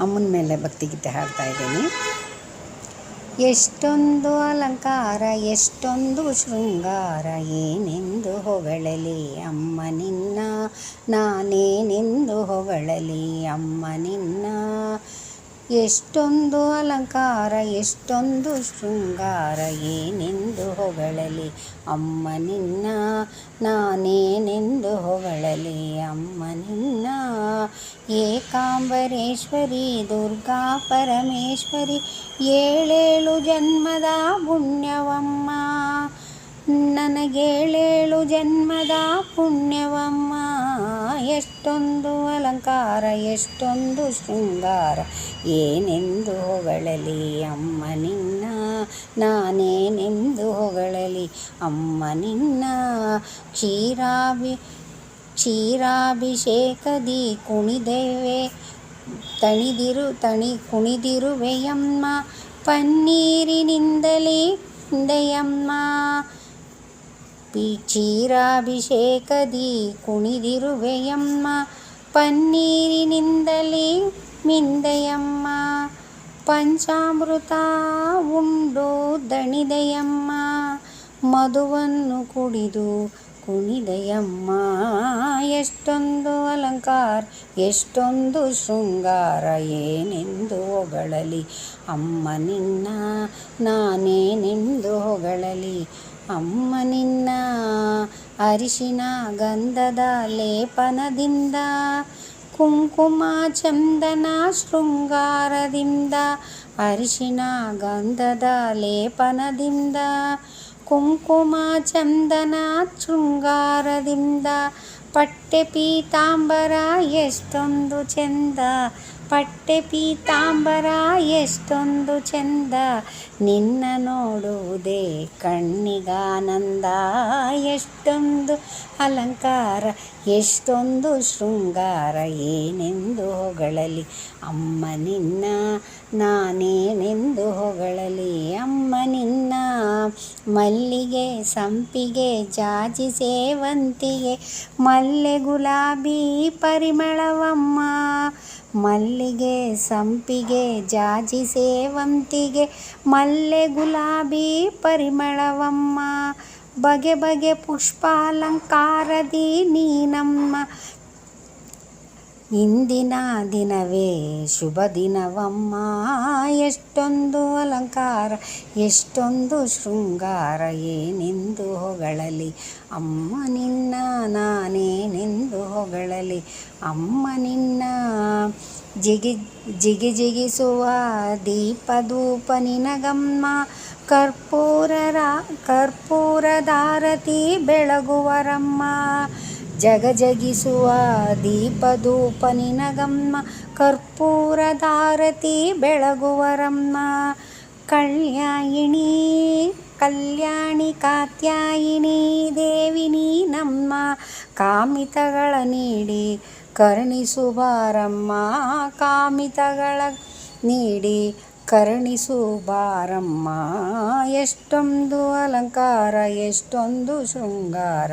ಅಮ್ಮನ ಮೇಲೆ ಭಕ್ತಿಗೀತೆ ಹಾಡ್ತಾ ಇದ್ದೀನಿ. ಎಷ್ಟೊಂದು ಅಲಂಕಾರ ಎಷ್ಟೊಂದು ಶೃಂಗಾರ, ಏನೆಂದು ಹೊಗಳಲಿ ಅಮ್ಮ ನಿನ್ನ, ನಾನೇನೆಂದು ಹೊಗಳಲಿ ಅಮ್ಮ ನಿನ್ನ. ಎಷ್ಟೊಂದು ಅಲಂಕಾರ ಎಷ್ಟೊಂದು ಶೃಂಗಾರ, ಏನೆಂದು ಹೊಗಳಲಿ ಅಮ್ಮ ನಿನ್ನ, ನಾನೇನೆಂದು ಹೊಗಳಲಿ ಅಮ್ಮ ನಿನ್ನ. ಏಕಾಂಬರೇಶ್ವರಿ ದುರ್ಗಾ ಪರಮೇಶ್ವರಿ, ಏಳೇಳು ಜನ್ಮದ ಪುಣ್ಯವಮ್ಮ, ನನಗೇಳೇಳು ಜನ್ಮದ ಪುಣ್ಯವಮ್ಮ. ಎಷ್ಟೊಂದು ಅಲಂಕಾರ ಎಷ್ಟೊಂದು ಶೃಂಗಾರ, ಏನೆಂದು ಹೊಗಳಲಿ ಅಮ್ಮ ನಿನ್ನ, ನಾನೇನೆಂದು ಹೊಗಳಲಿ ಅಮ್ಮ ನಿನ್ನ. ಕ್ಷೀರಾಭಿಷೇಕದಿ ಕುಣಿದಿರುವೆಯಮ್ಮ, ಪನ್ನೀರಿನಿಂದಲೇ ಮಿಂದೆಯಮ್ಮ. ಕ್ಷೀರಾಭಿಷೇಕದಿ ಕುಣಿದಿರುವೆಯಮ್ಮ, ಪನ್ನೀರಿನಿಂದಲೇ ಮಿಂದೆಯಮ್ಮ. ಪಂಚಾಮೃತ ಉಂಡು ದಣಿದೆಯಮ್ಮ, ಮಧುವನ್ನು ಕುಡಿದು ಕುಣಿದೆಯಮ್ಮ. ಎಷ್ಟೊಂದು ಅಲಂಕಾರ ಎಷ್ಟೊಂದು ಶೃಂಗಾರ, ಏನೆಂದು ಹೊಗಳಲಿ ಅಮ್ಮ ನಿನ್ನ, ನಾನೇನೆಂದು ಹೊಗಳಲಿ ಅಮ್ಮ ನಿನ್ನ. ಅರಿಶಿನ ಗಂಧದ ಲೇಪನದಿಂದ, ಕುಂಕುಮ ಚಂದನ ಶೃಂಗಾರದಿಂದ, ಅರಿಶಿನ ಗಂಧದ ಲೇಪನದಿಂದ, ಕುಂಕುಮ ಚಂದನ ಶೃಂಗಾರದಿಂದ. ಪಟ್ಟೆ ಪೀತಾಂಬರ ಎಷ್ಟೊಂದು ಚೆಂದ, ಪಟ್ಟೆ ಪೀತಾಂಬರ ಎಷ್ಟೊಂದು ಚೆಂದ, ನಿನ್ನ ನೋಡುವುದೇ ಕಣ್ಣಿಗಾನಂದ. ಎಷ್ಟೊಂದು ಅಲಂಕಾರ ಎಷ್ಟೊಂದು ಶೃಂಗಾರ, ಏನೆಂದು ಹೊಗಳಲಿ ಅಮ್ಮ ನಿನ್ನ, ನಾನೇನೆಂದು ಹೊಗಳಲಿ ಅಮ್ಮ ನಿನ್ನ. ಮಲ್ಲಿಗೆ ಸಂಪಿಗೆ ಜಾಜಿ ಸೇವಂತಿಗೆ, ಮಲ್ಲೆ ಗುಲಾಬಿ ಪರಿಮಳವಮ್ಮ, ಮಲ್ಲಿಗೆ ಸಂಪಿಗೆ ಜಾಜಿ ಸೇವಂತಿಗೆ, ಮಲ್ಲೆ ಗುಲಾಬಿ ಪರಿಮಳವಮ್ಮ. ಬಗೆ ಬಗೆ ಪುಷ್ಪಾಲಂಕಾರದಿ ನೀನಮ್ಮ, ಇಂದಿನ ದಿನವೇ ಶುಭ ದಿನವಮ್ಮ. ಎಷ್ಟೊಂದು ಅಲಂಕಾರ ಎಷ್ಟೊಂದು ಶೃಂಗಾರ, ಏನೆಂದು ಹೊಗಳಲಿ ಅಮ್ಮ ನಿನ್ನ, ನಾನೇನೆಂದು ಹೊಗಳಲಿ ಅಮ್ಮ ನಿನ್ನ. ಜಿಗಿಸುವ ದೀಪಧೂಪ ನಿನಗಮ್ಮ, ಕರ್ಪೂರದಾರತಿ ಬೆಳಗುವರಮ್ಮ. ಜಗಿಸುವ ದೀಪಧೂಪ ನಿನಗಮ್ಮ, ಕರ್ಪೂರದಾರತಿ ಬೆಳಗುವರಮ್ಮ. ಕಲ್ಯಾಣಿ ಕಾತ್ಯಾಯಿನಿ ದೇವಿ ನೀನಮ್ಮ, ಕಾಮಿತಗಳ ನೀಡಿ ಕರುಣಿಸುಬಾರಮ್ಮ, ಕಾಮಿತಗಳ ನೀಡಿ ಕರುಣಿಸುಬಾರಮ್ಮ. ಎಷ್ಟೊಂದು ಅಲಂಕಾರ ಎಷ್ಟೊಂದು ಶೃಂಗಾರ,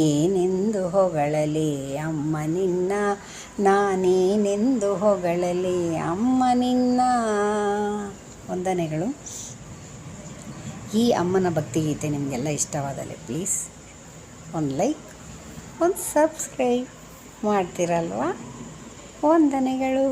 ಏನೆಂದು ಹೊಗಳಲಿ ಅಮ್ಮ ನಿನ್ನ, ನಾನೇನೆಂದು ಹೊಗಳಲಿ ಅಮ್ಮ ನಿನ್ನ. ವಂದನೆಗಳು. ಈ ಅಮ್ಮನ ಭಕ್ತಿಗೀತೆ ನಿಮಗೆಲ್ಲ ಇಷ್ಟವಾದಲ್ಲಿ ಪ್ಲೀಸ್ ಒಂದು ಲೈಕ್, ಒಂದು ಸಬ್ಸ್ಕ್ರೈಬ್ ಮಾಡ್ತೀರಲ್ವ. ವಂದನೆಗಳು.